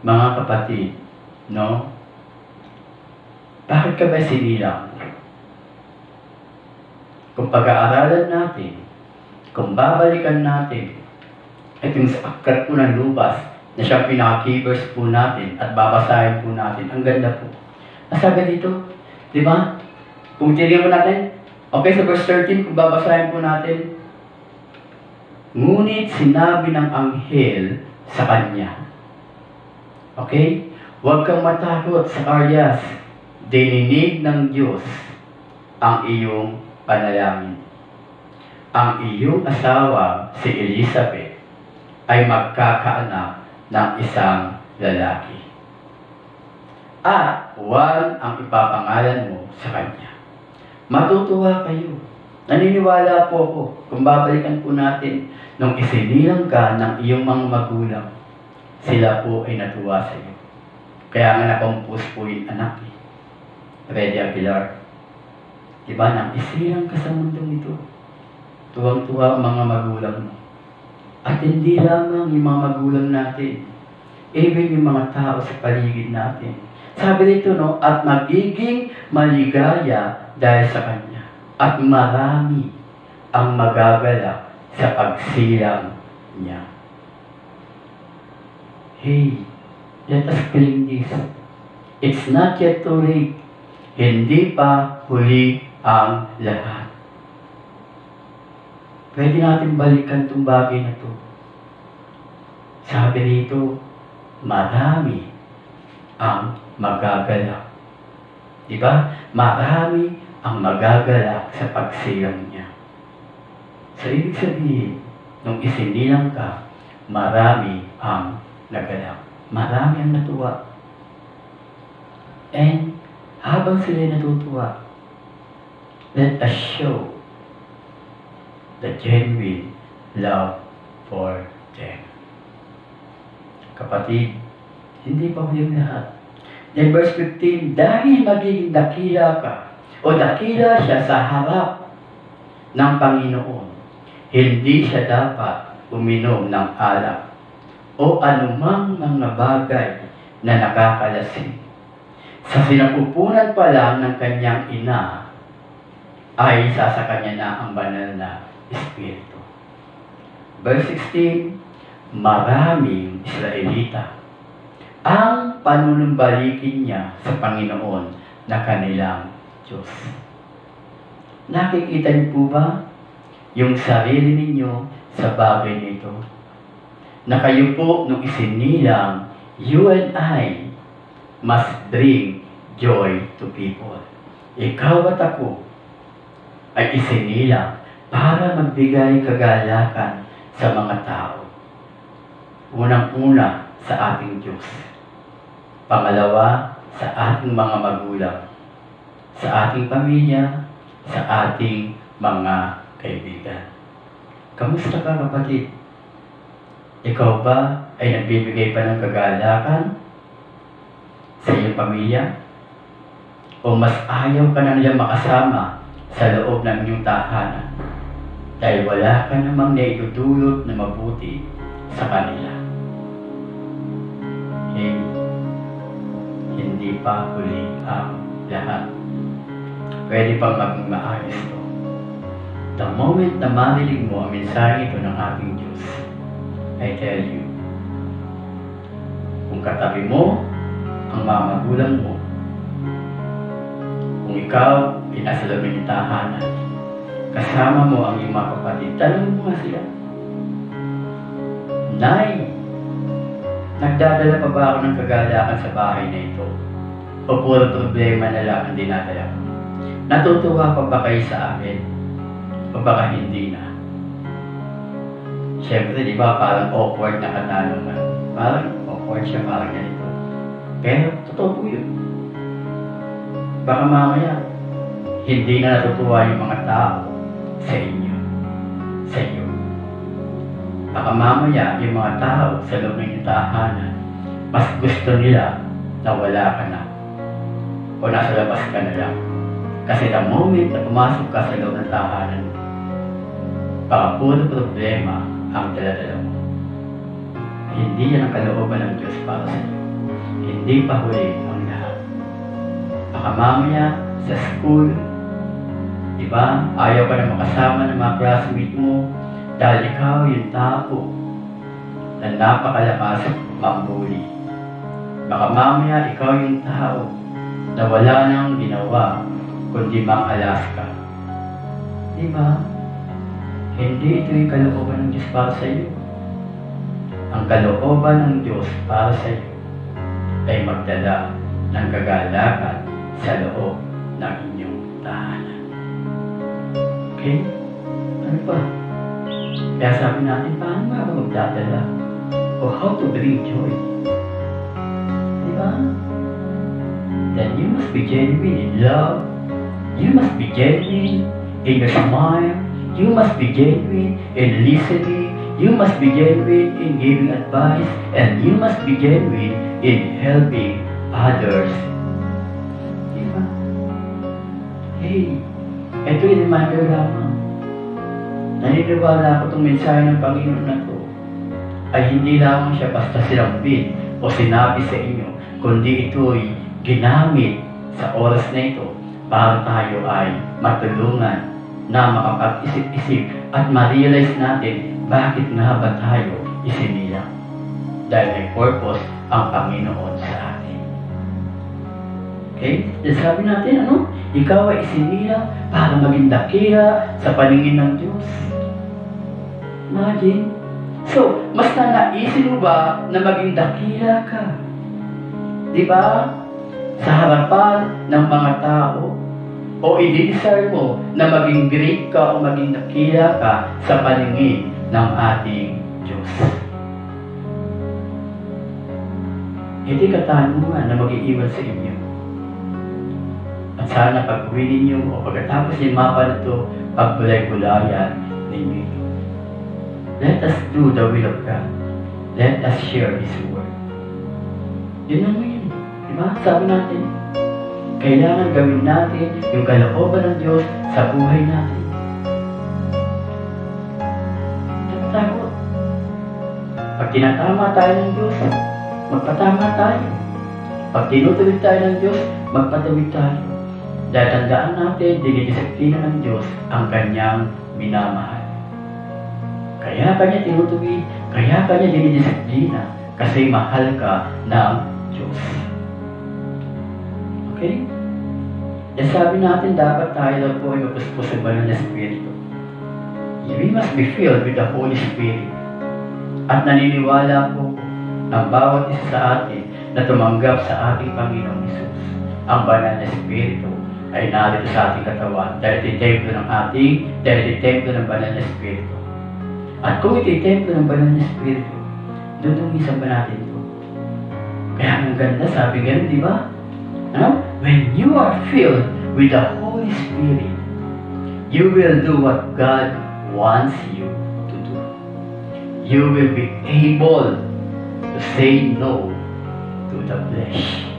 Mga kapatid, no? Bakit ka ba sinilang? Kung pag-aaralan natin, kung babalikan natin, itong sa aklat po ng Lukas, na siyang pinaka-keyverse po natin at babasahin po natin. Ang ganda po. Sabi dito, di ba? Kung tingnan po natin, okay, sa verse 13, kung babasahin po natin, ngunit sinabi ng anghel sa kanya, okay? Huwag kang matakot, Zacarias, dininig ng Diyos ang iyong panalangin. Ang iyong asawa, si Elizabeth, ay magkakaanak ng isang lalaki. At Juan ang ipapangalan mo sa kanya. Matutuwa kayo. Naniniwala po ako kung babalikan po natin nung isinilang ka ng iyong mga magulang, sila po ay natuwa sa iyo. Kaya nga nakompose po yung anak eh. Ready Aguilar. Diba, nang isilang ka sa mundong ito, tuwang-tuwa ang mga magulang mo. At hindi lamang yung mga magulang natin, even yung mga tao sa paligid natin. Sabi nito, no, at magiging maligaya dahil sa kanya. At marami ang magagalak sa pagsilang niya. Hey, let us cling this. It's not yet too late. Hindi pa huli ang lahat. Pwede natin balikan itong bagay na ito. Sabi dito, marami ang magagalak. Diba? Marami ang magagalak sa pagsilang niya. So, ibig sabihin, nung isinilang ka, marami ang nagalak. Marami ang natuwa. And, habang sila natutuwa, let us show the genuine love for them. Kapatid, hindi pa yung lahat. Then verse 15, dahil magiging dakila ka, o dakila siya sa harap ng Panginoon, hindi siya dapat uminom ng alak o anumang mga bagay na nakakalasing. Sa sinapupunan pa lang ng kanyang ina, ay isa sa kanya na ang banal na Espiritu. Verse 16, maraming Israelita ang panunumbalikin niya sa Panginoon na kanilang Diyos. Nakikita niyo po ba yung sarili ninyo sa bagay nito? Na kayo po nung isinilang, you and I must bring joy to people. Ikaw at ako ay isinilang para magbigay kagalakan sa mga tao. Unang-una sa ating Diyos. Pangalawa, sa ating mga magulang. Sa ating pamilya, sa ating mga kaibigan. Kamusta ka, kapatid? Ikaw ba ay nagbibigay pa ng kagalakan sa iyong pamilya? O mas ayaw ka na nilang makasama sa loob ng inyong tahanan dahil wala ka namang naidudulot na mabuti sa kanila? Hindi pa huli ang lahat. Pwede pang maging maayos to. The moment na marinig mo ang mensahe ito ng ating Diyos, I tell you, kung katabi mo ang mga magulang mo, kung ikaw ay nasa loob ng tahanan, kasama mo ang iyong mga kapatid, tanong mo nga sila, Nay, nagdadala pa ba ako ng kagalakan sa bahay na ito? O puro problema na lang ang dinadala ko? Natutuwa pa ba kayo sa akin? O baka hindi na? Siyempre, di ba, parang awkward na katanungan. Parang awkward siya, parang ganito. Pero, totoo po yun. Baka mamaya, hindi na natutuwa yung mga tao sa inyo. Sa iyo. Baka mamaya, yung mga tao sa loob ng tahanan, mas gusto nila na wala ka na. O nasa labas ka na lang. Kasi the moment na pumasok ka sa loob ng tahanan, baka puro problema ang dala-dala mo. Hindi yan ang kalooban ng Diyos para sa iyo. Hindi pa huli ang lahat. Baka mamaya sa school, diba, ayaw ka na makasama ng mga classmate mo dahil ikaw yung tao na napakalakas mambuli. Baka mamaya ikaw yung tao na wala nang ginawa kundi mang-alas ka. Diba? Hindi ito yung kalooban ng Diyos para sa iyo. Ang kalooban ng Diyos para sa iyo ay magdala ng kagalakan sa loob ng inyong tahanan. Okay? Ano pa? Kaya sabi natin, paano nga ba magdadala? O how to bring joy? Diba? Then you must be genuine in love. You must be genuine in your smile. You must be genuine in listening. You must be genuine in giving advice. And you must be genuine in helping others. Diba? Hey, ito yung reminder lamang. Naniniwala ko itong mensahe ng Panginoon na ito ay hindi lamang siya basta sinambit o sinabi sa inyo, kundi ito'y ginamit sa oras na ito para tayo ay matulungan na makapag-isip-isip at ma-realize natin bakit nga ba tayo isinilang. Dahil may purpose ang Panginoon sa atin. Okay? Then sabi natin, ano? Ikaw ay isinilang para maging dakila sa paningin ng Diyos. Imagine. So, mas nanaisin mo ba na maging dakila ka? Diba? Sa harapan ng mga tao, o i-desire mo na maging great ka o maging dakila ka sa paningin ng ating Diyos. Hindi katanungan na mag-iiwan sa inyo. At sana pag-uwi ninyo o pagkatapos yung mapa na ito, pagbulay-bulayan ninyo ito. Let us do the will of God. Let us share His word. Yun naman yun. Diba? Sabi natin, kailangan gawin natin yung kalooban ng Diyos sa buhay natin. Takot. Pag tinatama tayo ng Diyos, magpatama tayo. Pag tinutuwid tayo ng Diyos, magpatawid tayo. Dahil tandaan natin, dinidisiplina ng Diyos ang kanyang minamahal. Kaya kanya tinutuwid, kaya kanya dinidisiplina, kasi mahal ka ng Diyos. Okay? Yan sabi natin, dapat tayo daw po ay mapuspos sa banal na Espiritu. We must be filled with the Holy Spirit. At naniniwala po ang bawat isa sa atin na tumanggap sa ating Panginoong Hesus. Ang banal na Espiritu ay narito sa ating katawan dahil ititemplo ng ng banal na Espiritu. At kung ititemplo ng banal na Espiritu, dudungisan ba natin ito? Kaya ang ganda, sabi ganun, di ba? When you are filled with the Holy Spirit, you will do what God wants you to do. You will be able to say no to the flesh.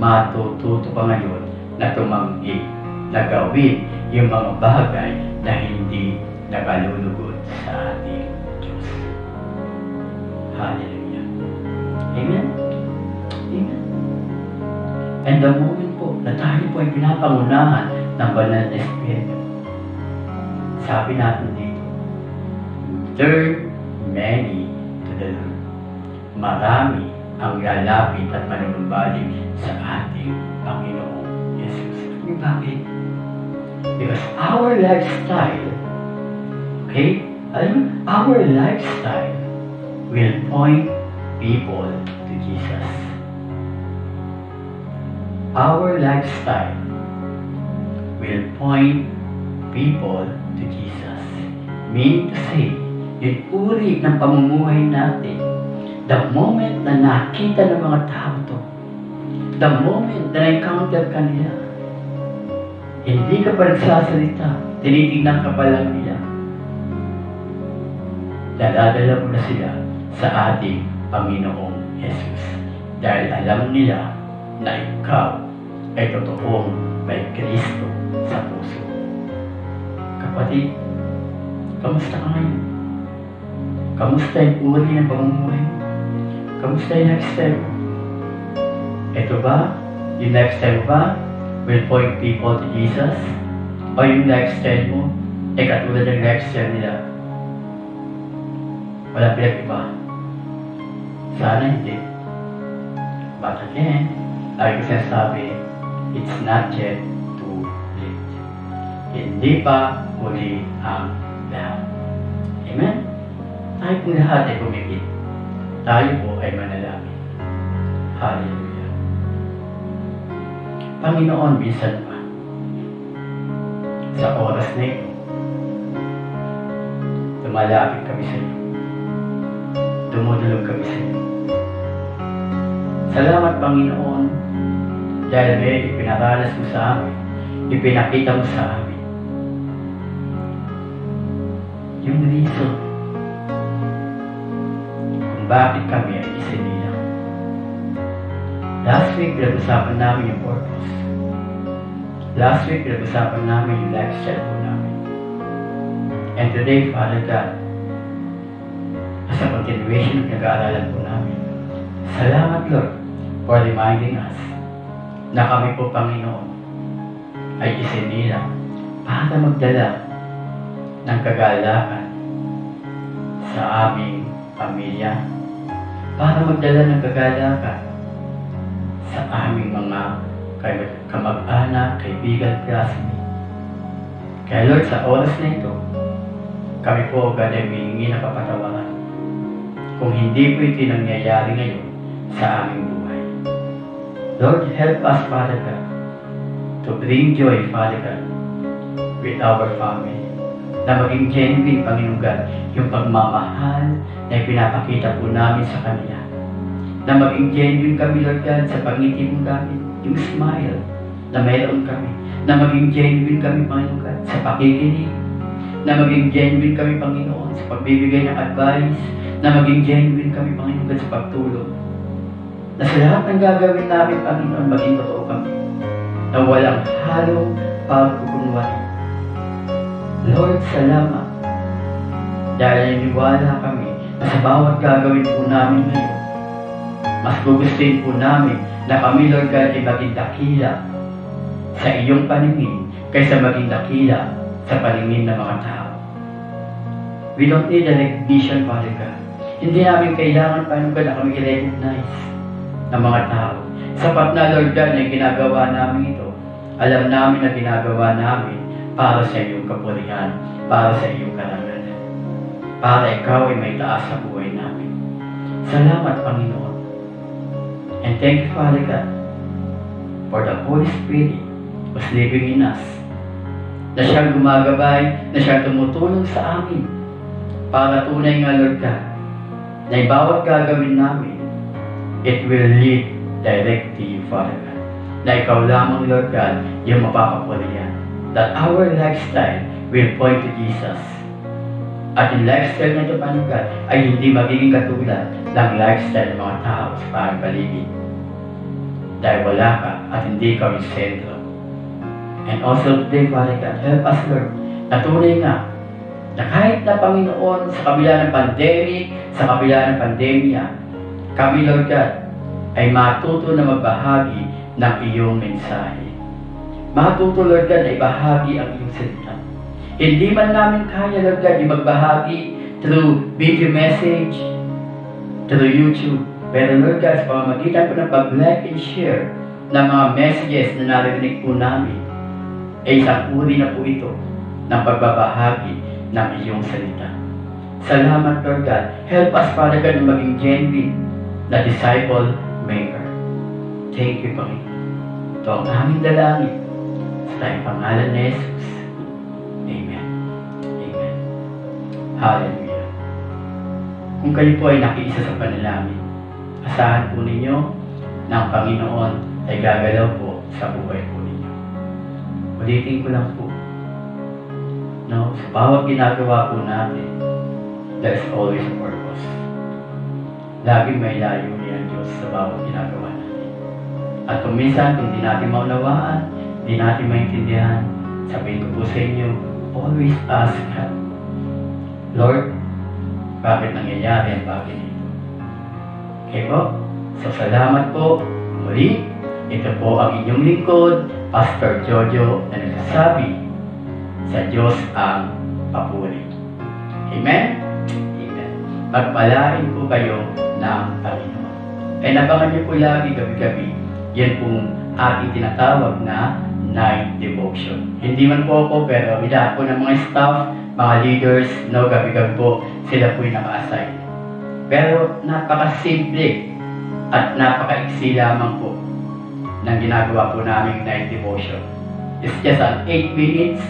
Matututo ka ngayon na tumanggi, na gawin yung mga bagay na hindi nakalulugod sa ating Diyos. Hallelujah. Amen? Amen. And the moment po na tayo po ay pinapangunahan ng banal na Espiritu, sabi natin dito, turn many to the Lord. Marami ang lalapit at manunumbalik sa ating Panginoong Yesus. Bakit? Because our lifestyle, okay? Our lifestyle will point people to Jesus. Our lifestyle will point people to Jesus. Meaning to say, yung uri ng pamumuhay natin, the moment na nakita ng mga tao to, the moment na na-encounter ka nila, hindi ka pa nagsasalita, tinitignan ka pa lang nila, dadadala mo na sila sa ating Panginoong Yesus. Dahil alam nila na ikaw ay totoong may Kristo sa puso. Kapatid, Kamusta ka ngayon? Kamusta yung uri ng pamumuhay? Kamusta yung lifestyle mo? Ito ba? Yung lifestyle ba will point people to Jesus? O yung lifestyle mo ay katulad ng lifestyle nila? Wala pinag-iba. Sana hindi. But again, like ko sinasabi, it's not yet too late. Hindi pa huli ang lahat. Amen? Tayo pong lahat ay pumikit. Tayo po ay manalangin. Hallelujah. Panginoon, minsan pa, sa oras na ito, lumalapit kami sa iyo. Dumudulog kami sa iyo. Salamat, Panginoon, dahil ngayon ipinaranas mo sa amin, ipinakita mo sa amin yung reason kung bakit kami ay isinilang. Last week, pinag-usapan namin yung purpose. Last week, pinag-usapan namin yung lifestyle po namin. And today, Father God, as a continuation ng nag-aaralan po namin, salamat, Lord, for reminding us na kami po, Panginoon, ay isinilang para magdala ng kagalakan sa aming pamilya, para magdala ng kagalakan sa aming mga kamag-anak, kaibigan, classmate. Kaya Lord, sa oras na ito, kami po agad ay humingi ng kapatawaran kung hindi po ito nangyayari ngayon sa aming buhay. Lord, help us, Father God, to bring joy, Father God, with our family. Na maging genuine, Panginoon God, yung pagmamahal na ipinapakita po namin sa kanila. Na maging genuine kami, Lord God, sa pangiti mo namin, yung smile na mayroon kami. Na maging genuine kami, Panginoon God, sa pakikinig. Na maging genuine kami, Panginoon, sa pagbibigay ng advice. Na maging genuine kami, Panginoon God, sa pagtulong. Na sa lahat ng gagawin namin, Panginoon, maging totoo kami. Na walang halong pagkukunwari. Lord, salamat. Dahil naniwala kami na sa bawat gagawin po namin ngayon, mas gugustuhin po namin na kami, Lord God, ay maging dakila sa iyong paningin kaysa maging dakila sa paningin ng mga tao. We don't need a recognition, Father God. Hindi namin kailangan, Father God, na kami i-recognize ng mga tao. Sapat na, Lord God, na ginagawa namin ito. Alam namin na ginagawa namin para sa iyong kapurihan, para sa iyong karangalan, para ikaw ay may taas sa buhay namin. Salamat, Panginoon. And thank you, Father God, for the Holy Spirit was living in us, na siyang gumagabay, na siyang tumutulong sa amin, para tunay nga, Lord God, na bawat gagawin namin, it will lead direct to you, Father God. Na ikaw lamang, Lord God, yung mapapapurihan. That our lifestyle will point to Jesus. At yung lifestyle na ito, Panginoon God, ay hindi magiging katulad ng lifestyle ng mga tao sa parang paligid. Dahil wala ka at hindi ka yung sentro. And also today, Father God, help us, Lord, na tunay nga, na kahit na, Panginoon, sa kabila ng pandemic, sa kabila ng pandemya, kami, Lord God, ay matuto na magbahagi ng iyong mensahe. Matuto, Lord God, na ibahagi ang iyong salita. Hindi man namin kaya, Lord God, yung magbahagi through video message, through YouTube. Pero, Lord God, sa pamamagitan po ng pag-like and share ng mga messages na narinig po namin, ay isang uri na po ito ng pagbabahagi ng iyong salita. Salamat, Lord God. Help us, Father God, na maging genuine na disciple maker. Thank you, Panginoon. Ito ang aming dalangin. Sa tayong pangalan ni Jesus. Amen. Amen. Hallelujah. Kung kayo po ay nakiisa sa panalangin, asahan po ninyo na ang Panginoon ay gagalaw po sa buhay po ninyo. Ulitin ko lang po. No, sa bawat ginagawa po natin, there's always a purpose. Laging may layunin ang Diyos sa bawat ginagawa natin. At kung minsan, kung di natin maunawaan, di natin maintindihan, sabihin ko po sa inyo, always ask help. Lord, bakit nangyayari ang bagay nito? Okay po? So salamat po. Muli, ito po ang inyong lingkod, Pastor Jojo, na nagsasabi, sa Diyos ang papuri. Amen? Amen. Magpalain po kayo ng Panginoon. And abangan niyo po lagi gabi-gabi, yan pong ating tinatawag na night devotion. Hindi man po ako, pero lahat po ng mga staff, mga leaders, no, gabi-gabi po, sila po yung naka-assign. Pero napaka-simple at napaka-iksi lamang po ng ginagawa po namin night devotion. It's just an 8 minutes,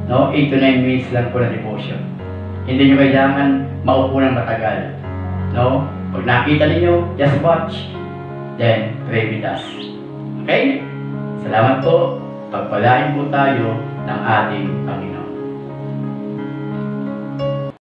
no? 8 to 9 minutes lang po na devotion. Hindi nyo kailangan maupo ng matagal. No? Pag nakita ninyo, just watch. Then, pray with us. Okay? Salamat po. Pagpalain po tayo ng ating Panginoon.